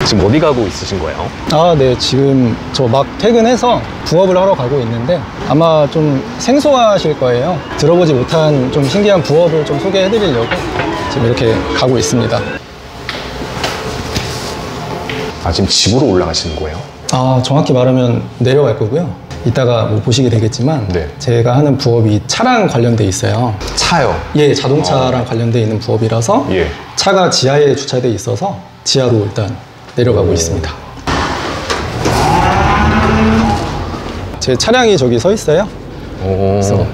지금 어디 가고 있으신 거예요? 아, 네. 지금 저 막 퇴근해서 부업을 하러 가고 있는데 아마 좀 생소하실 거예요. 들어보지 못한 좀 신기한 부업을 좀 소개해 드리려고 지금 이렇게 가고 있습니다. 아, 지금 집으로 올라가시는 거예요? 아, 정확히 말하면 내려갈 거고요. 이따가 뭐 보시게 되겠지만 네. 제가 하는 부업이 차랑 관련돼 있어요. 차요? 예, 자동차랑 관련돼 있는 부업이라서 예. 차가 지하에 주차돼 있어서 지하로 일단 내려가고 있습니다. 제 차량이 저기 서 있어요. 그래서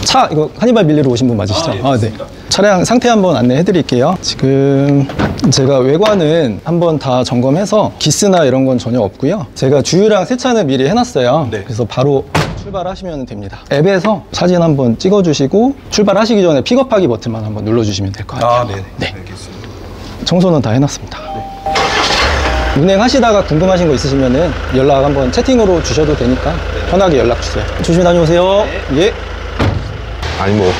차 이거 하니발 밀리로 오신 분 맞으시죠? 아, 네. 차량 상태 한번 안내해 드릴게요. 지금 제가 외관은 한번 다 점검해서 기스나 이런 건 전혀 없고요. 제가 주유랑 세차는 미리 해놨어요. 네. 그래서 바로 출발하시면 됩니다. 앱에서 사진 한번 찍어주시고 출발하시기 전에 픽업하기 버튼만 한번 눌러주시면 될 것 같아요. 아, 네네. 네. 알겠습니다. 청소는 다 해놨습니다. 운행하시다가 궁금하신 거 있으시면은 연락 한번 채팅으로 주셔도 되니까 편하게 연락 주세요. 조심히 다녀오세요. 네. 예. 아니 뭐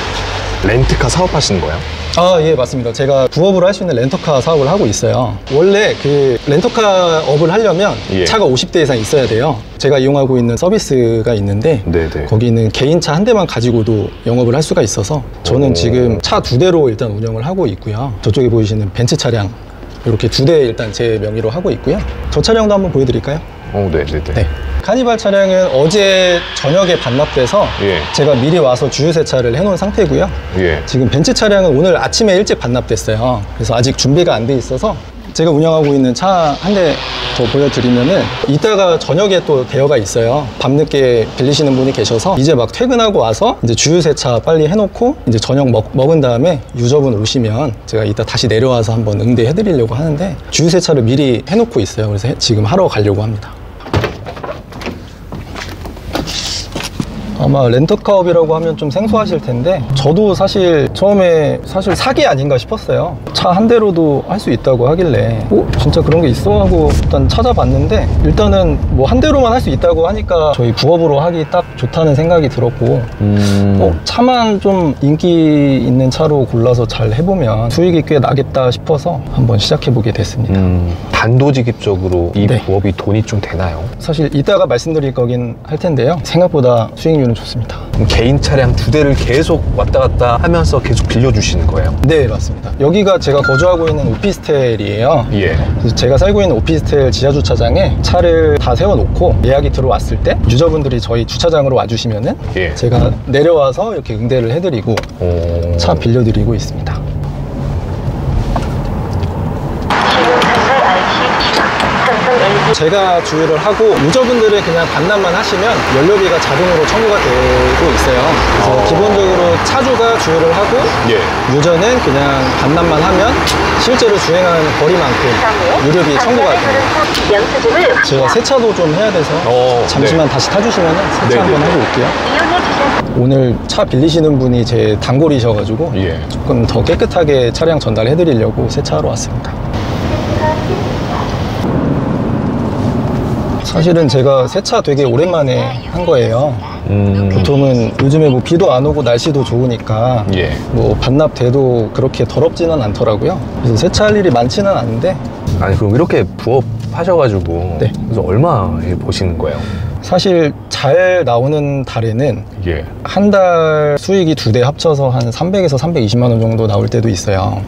렌트카 사업하시는 거예요? 아, 예, 맞습니다. 제가 부업으로 할 수 있는 렌터카 사업을 하고 있어요. 원래 그 렌터카 업을 하려면 예. 차가 50대 이상 있어야 돼요. 제가 이용하고 있는 서비스가 있는데 네네. 거기는 개인차 한 대만 가지고도 영업을 할 수가 있어서 저는 지금 차 2대로 일단 운영을 하고 있고요. 저쪽에 보이시는 벤츠 차량 이렇게 2대 일단 제 명의로 하고 있고요. 저 차량도 한번 보여드릴까요? 네네네. 네. 카니발 차량은 어제 저녁에 반납돼서 예. 제가 미리 와서 주유 세차를 해놓은 상태고요. 예. 지금 벤츠 차량은 오늘 아침에 일찍 반납됐어요. 그래서 아직 준비가 안 돼 있어서 제가 운영하고 있는 차 한 대 더 보여드리면은 이따가 저녁에 또 대여가 있어요. 밤늦게 빌리시는 분이 계셔서 이제 막 퇴근하고 와서 이제 주유 세차 빨리 해놓고 이제 저녁 먹은 다음에 유저분 오시면 제가 이따 다시 내려와서 한번 응대해 드리려고 하는데 주유 세차를 미리 해놓고 있어요. 그래서 지금 하러 가려고 합니다. 아마 렌터카업이라고 하면 좀 생소하실 텐데 저도 사실 처음에 사기 아닌가 싶었어요. 차 한 대로도 할 수 있다고 하길래 진짜 그런 게 있어? 하고 일단 찾아봤는데 일단은 뭐 한 대로만 할 수 있다고 하니까 저희 부업으로 하기 딱 좋다는 생각이 들었고 차만 좀 인기 있는 차로 골라서 잘 해보면 수익이 꽤 나겠다 싶어서 한번 시작해보게 됐습니다. 단도직입적으로 이 네. 부업이 돈이 좀 되나요? 사실 이따가 말씀드릴 거긴 할 텐데요. 생각보다 수익률은 좋습니다. 그럼 개인 차량 2대를 계속 왔다 갔다 하면서 계속 빌려주시는 거예요? 네, 맞습니다. 여기가 제가 거주하고 있는 오피스텔이에요. 예. 그래서 제가 살고 있는 오피스텔 지하주차장에 차를 다 세워놓고 예약이 들어왔을 때 유저분들이 저희 주차장으로 와주시면은 예. 제가 내려와서 이렇게 응대를 해드리고 차 빌려드리고 있습니다. 제가 주유를 하고 유저분들은 그냥 반납만 하시면 연료비가 자동으로 청구가 되고 있어요. 그래서 기본적으로 차주가 주유를 하고 예. 유저는 그냥 반납만 하면 실제로 주행하는 거리만큼 유료비 청구가 됩니다. 제가 세차도 좀 해야 돼서 잠시만 다시 타주시면 세차 한번 하고 올게요. 오늘 차 빌리시는 분이 제 단골이셔가지고 예. 조금 더 깨끗하게 차량 전달해 드리려고 세차하러 왔습니다. 사실은 제가 세차 되게 오랜만에 한 거예요. 보통은 요즘에 뭐 비도 안 오고 날씨도 좋으니까 예. 뭐 반납돼도 그렇게 더럽지는 않더라고요. 그래서 세차할 일이 많지는 않은데 아니 그럼 이렇게 부업 하셔가지고 네. 그래서 얼마에 버시는 거예요? 사실 잘 나오는 달에는 예. 한 달 수익이 2대 합쳐서 한 300에서 320만 원 정도 나올 때도 있어요.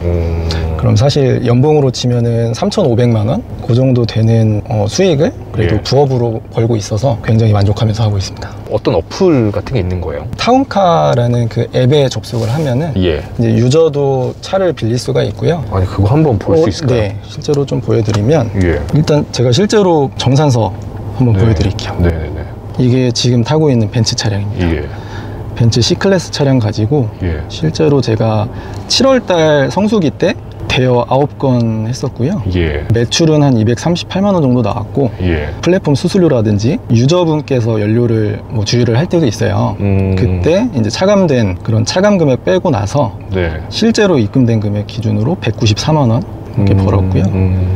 그럼 사실 연봉으로 치면은 3,500만 원? 그 정도 되는 수익을 그래도 예. 부업으로 벌고 있어서 굉장히 만족하면서 하고 있습니다. 어떤 어플 같은 게 있는 거예요? 타운카라는 그 앱에 접속을 하면은 예. 이제 유저도 차를 빌릴 수가 있고요. 아니 그거 한번 볼 수 있을까요? 네, 실제로 좀 보여드리면 예. 일단 제가 실제로 정산서 한번 보여드릴게요. 네네네. 이게 지금 타고 있는 벤츠 차량입니다. 예. 벤츠 C클래스 차량 가지고 예. 실제로 제가 7월달 성수기 때 대여 9건 했었고요. 예. 매출은 한 238만 원 정도 나왔고 예. 플랫폼 수수료라든지 유저분께서 연료를 뭐 주유를 할 때도 있어요. 그때 이제 차감된 그런 차감 금액 빼고 나서 네. 실제로 입금된 금액 기준으로 194만 원 이렇게 벌었고요.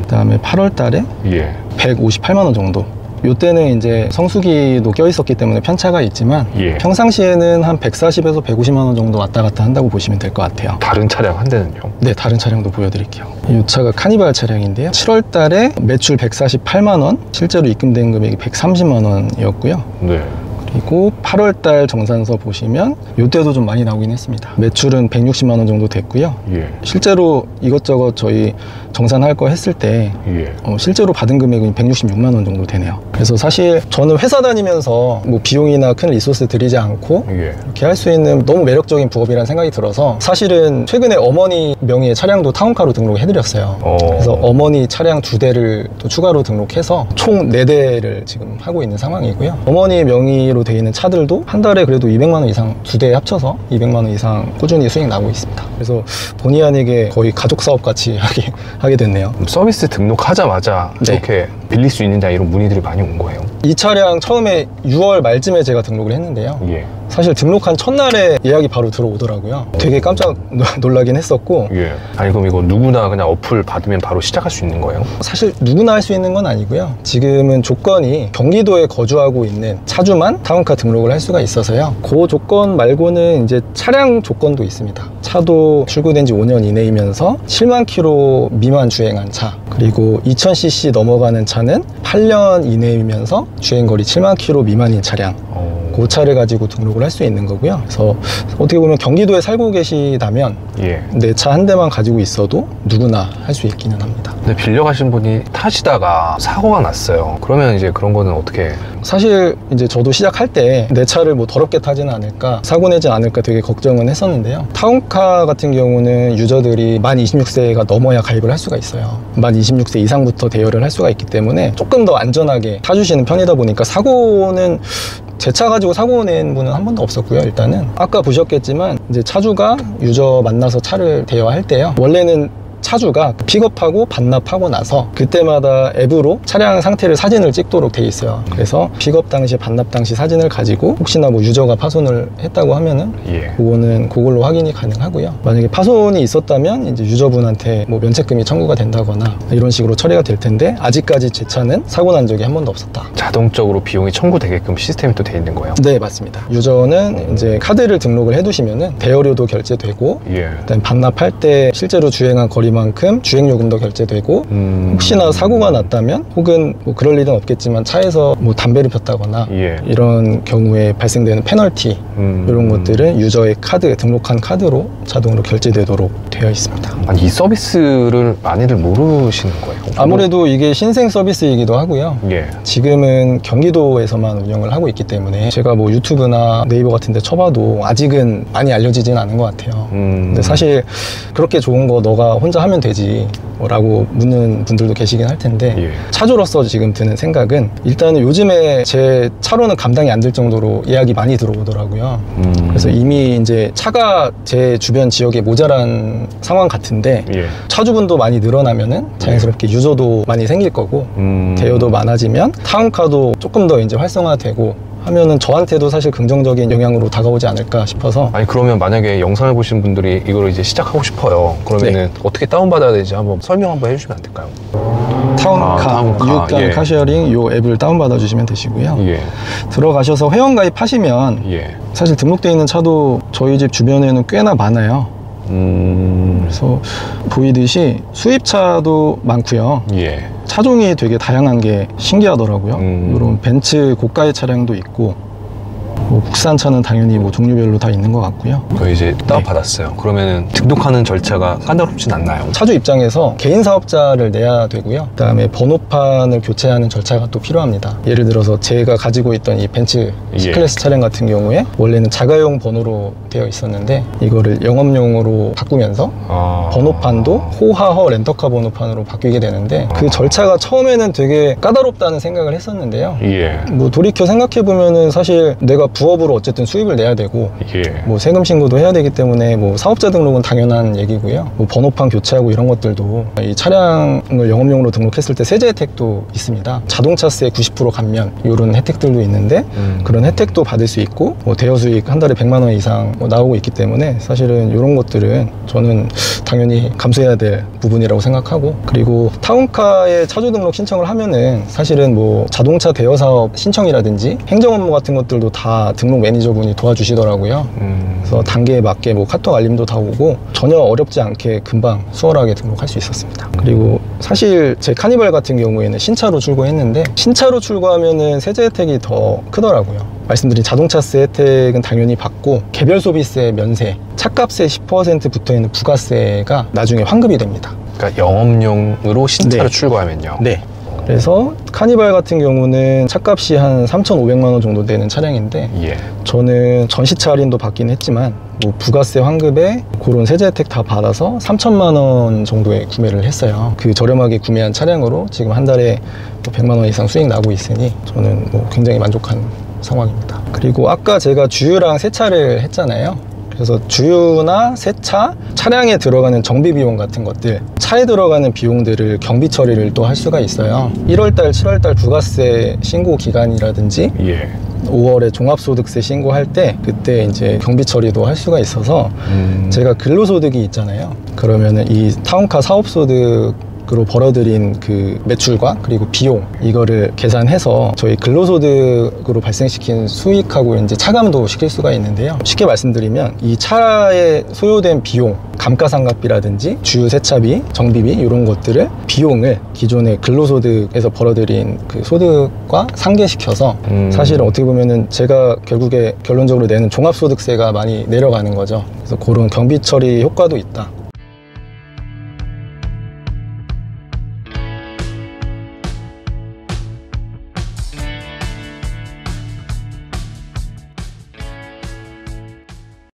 그다음에 8월 달에 예. 158만 원 정도. 요때는 이제 성수기도 껴있었기 때문에 편차가 있지만 예. 평상시에는 한 140에서 150만 원 정도 왔다 갔다 한다고 보시면 될 것 같아요. 다른 차량 한 대는요? 네, 다른 차량도 보여드릴게요. 이 차가 카니발 차량인데요. 7월 달에 매출 148만 원, 실제로 입금된 금액이 130만 원이었고요. 네. 그리고 8월달 정산서 보시면 이때도 좀 많이 나오긴 했습니다. 매출은 160만 원 정도 됐고요. 예. 실제로 이것저것 저희 정산할 거 했을 때 예. 실제로 받은 금액은 166만 원 정도 되네요. 그래서 사실 저는 회사 다니면서 뭐 비용이나 큰 리소스 들이지 않고 예. 이렇게 할 수 있는 너무 매력적인 부업이라는 생각이 들어서 사실은 최근에 어머니 명의의 차량도 타운카로 등록해드렸어요. 그래서 어머니 차량 2대를 또 추가로 등록해서 총 4대를 지금 하고 있는 상황이고요. 어머니 명의로 되어 있는 차들도 한 달에 그래도 200만 원 이상 2대 합쳐서 200만 원 이상 꾸준히 수익 나고 있습니다. 그래서 본의 아니게 거의 가족 사업 같이 하게 됐네요. 서비스 등록하자마자 네. 이렇게 빌릴 수 있느냐 이런 문의들이 많이 온 거예요. 이 차량 처음에 6월 말쯤에 제가 등록을 했는데요. 예. 사실 등록한 첫날에 예약이 바로 들어오더라고요. 되게 깜짝 놀라긴 했었고 예. 아니 그럼 이거 누구나 그냥 어플 받으면 바로 시작할 수 있는 거예요? 사실 누구나 할 수 있는 건 아니고요. 지금은 조건이 경기도에 거주하고 있는 차주만 타운카 등록을 할 수가 있어서요. 그 조건 말고는 이제 차량 조건도 있습니다. 차도 출고된 지 5년 이내이면서 7만 킬로 미만 주행한 차, 그리고 2000cc 넘어가는 차는 8년 이내이면서 주행거리 7만 킬로 미만인 차량, 그 차를 가지고 등록을 할 수 있는 거고요. 그래서 어떻게 보면 경기도에 살고 계시다면 예. 내 차 한 대만 가지고 있어도 누구나 할 수 있기는 합니다. 근데 빌려가신 분이 타시다가 사고가 났어요. 그러면 이제 그런 거는 어떻게? 사실 이제 저도 시작할 때 내 차를 뭐 더럽게 타지는 않을까, 사고 내지 않을까 되게 걱정은 했었는데요. 타운카 같은 경우는 유저들이 만 26세가 넘어야 가입을 할 수가 있어요. 만 26세 이상부터 대여를 할 수가 있기 때문에 조금 더 안전하게 타주시는 편이다 보니까 사고는 제 차 가지고 사고 낸 분은 한 번도 없었고요. 일단은 아까 보셨겠지만 이제 차주가 유저 만나서 차를 대여할 때요, 원래는 차주가 픽업하고 반납하고 나서 그때마다 앱으로 차량 상태를 사진을 찍도록 돼 있어요. 그래서 픽업 당시, 반납 당시 사진을 가지고 혹시나 뭐 유저가 파손을 했다고 하면은 예. 그걸로 확인이 가능하고요. 만약에 파손이 있었다면 이제 유저분한테 뭐 면책금이 청구가 된다거나 이런 식으로 처리가 될 텐데, 아직까지 제 차는 사고 난 적이 한 번도 없었다. 자동적으로 비용이 청구되게끔 시스템이 또 돼 있는 거예요? 네, 맞습니다. 유저는 이제 카드를 등록을 해두시면은 대여료도 결제되고, 예. 일단 반납할 때 실제로 주행한 거리만큼 주행요금도 결제되고, 혹시나 사고가 났다면, 혹은 뭐 그럴 일은 없겠지만 차에서 뭐 담배를 폈다거나 예. 이런 경우에 발생되는 페널티, 이런 것들은 유저의 카드, 등록한 카드로 자동으로 결제되도록 되어 있습니다. 아니 이 서비스를 많이들 모르시는 거예요? 아무래도 이게 신생 서비스이기도 하고요. 예. 지금은 경기도에서만 운영을 하고 있기 때문에 제가 뭐 유튜브나 네이버 같은 데 쳐봐도 아직은 많이 알려지진 않은 것 같아요. 근데 사실 그렇게 좋은 거 너가 혼자 하면 되지 라고 묻는 분들도 계시긴 할 텐데, 예. 차주로서 지금 드는 생각은 일단은 요즘에 제 차로는 감당이 안 될 정도로 예약이 많이 들어오더라고요. 그래서 이미 이제 차가 제 주변 지역에 모자란 상황 같은데, 예. 차주분도 많이 늘어나면은 자연스럽게 유저도 많이 생길 거고, 대여도 많아지면 타운카도 조금 더 이제 활성화되고 하면은 저한테도 사실 긍정적인 영향으로 다가오지 않을까 싶어서. 아니 그러면 만약에 영상을 보신 분들이 이걸 이제 시작하고 싶어요. 그러면은 어떻게 다운받아야 되는지 한번 설명 한번 해주시면 안 될까요? 타운카, 뉴욕 예. 카쉐어링 요 앱을 다운받아 주시면 되시고요. 예. 들어가셔서 회원 가입하시면 예. 사실 등록되어 있는 차도 저희 집 주변에는 꽤나 많아요. 그래서 보이듯이 수입차도 많고요. 예. 차종이 되게 다양한 게 신기하더라고요. 이런 벤츠 고가의 차량도 있고, 뭐 국산차는 당연히 뭐 종류별로 다 있는 것 같고요. 그 이제 다운받았어요. 그러면은 등록하는 절차가 까다롭진 않나요? 차주 입장에서 개인 사업자를 내야 되고요. 그다음에 번호판을 교체하는 절차가 또 필요합니다. 예를 들어서 제가 가지고 있던 이 벤츠 C클래스 차량 같은 경우에 원래는 자가용 번호로 되어 있었는데 이거를 영업용으로 바꾸면서 번호판도 호하허 렌터카 번호판으로 바뀌게 되는데, 그 절차가 처음에는 되게 까다롭다는 생각을 했었는데요. 예. 뭐 돌이켜 생각해 보면은 사실 내가 부업으로 어쨌든 수입을 내야 되고, 예. 뭐 세금 신고도 해야 되기 때문에 뭐 사업자 등록은 당연한 얘기고요. 뭐 번호판 교체하고 이런 것들도, 이 차량을 영업용으로 등록했을 때 세제 혜택도 있습니다. 자동차세 90% 감면 이런 혜택들도 있는데 그런 혜택도 받을 수 있고, 뭐 대여 수익 한 달에 100만 원 이상 뭐 나오고 있기 때문에 사실은 이런 것들은 저는 당연히 감수해야 될 부분이라고 생각하고, 그리고 타운카에 차주 등록 신청을 하면은 사실은 뭐 자동차 대여 사업 신청이라든지 행정 업무 같은 것들도 다 다 등록 매니저분이 도와주시더라고요. 그래서 단계에 맞게 뭐 카톡 알림도 다 오고 전혀 어렵지 않게 금방 수월하게 등록할 수 있었습니다. 그리고 사실 제 카니발 같은 경우에는 신차로 출고했는데 신차로 출고하면은 세제 혜택이 더 크더라고요. 말씀드린 자동차세 혜택은 당연히 받고 개별 소비세 면세, 차값에 10% 붙어있는 부가세가 나중에 환급이 됩니다. 그러니까 영업용으로 신차로 네. 출고하면요. 네. 그래서 카니발 같은 경우는 차값이 한 3,500만 원 정도 되는 차량인데 예. 저는 전시차 할인도 받긴 했지만 뭐 부가세 환급에 그런 세제 혜택 다 받아서 3천만 원 정도에 구매를 했어요. 그 저렴하게 구매한 차량으로 지금 한 달에 뭐 100만 원 이상 수익 나고 있으니 저는 뭐 굉장히 만족한 상황입니다. 그리고 아까 제가 주유랑 세차를 했잖아요. 그래서 주유나 세차, 차량에 들어가는 정비 비용 같은 것들, 차에 들어가는 비용들을 경비 처리를 또 할 수가 있어요. 1월달, 7월달 부가세 신고 기간이라든지 예. 5월에 종합소득세 신고할 때 그때 이제 경비 처리도 할 수가 있어서 제가 근로소득이 있잖아요. 그러면은 이 타운카 사업소득으로 벌어들인 그 매출과 그리고 비용 이거를 계산해서 저희 근로소득으로 발생시킨 수익하고 이제 차감도 시킬 수가 있는데요. 쉽게 말씀드리면 이 차에 소요된 비용, 감가상각비라든지 주유 세차비, 정비비 이런 것들을 비용을 기존의 근로소득에서 벌어들인 그 소득과 상계시켜서 사실은 어떻게 보면은 제가 결국에 결론적으로 내는 종합소득세가 많이 내려가는 거죠. 그래서 그런 경비 처리 효과도 있다.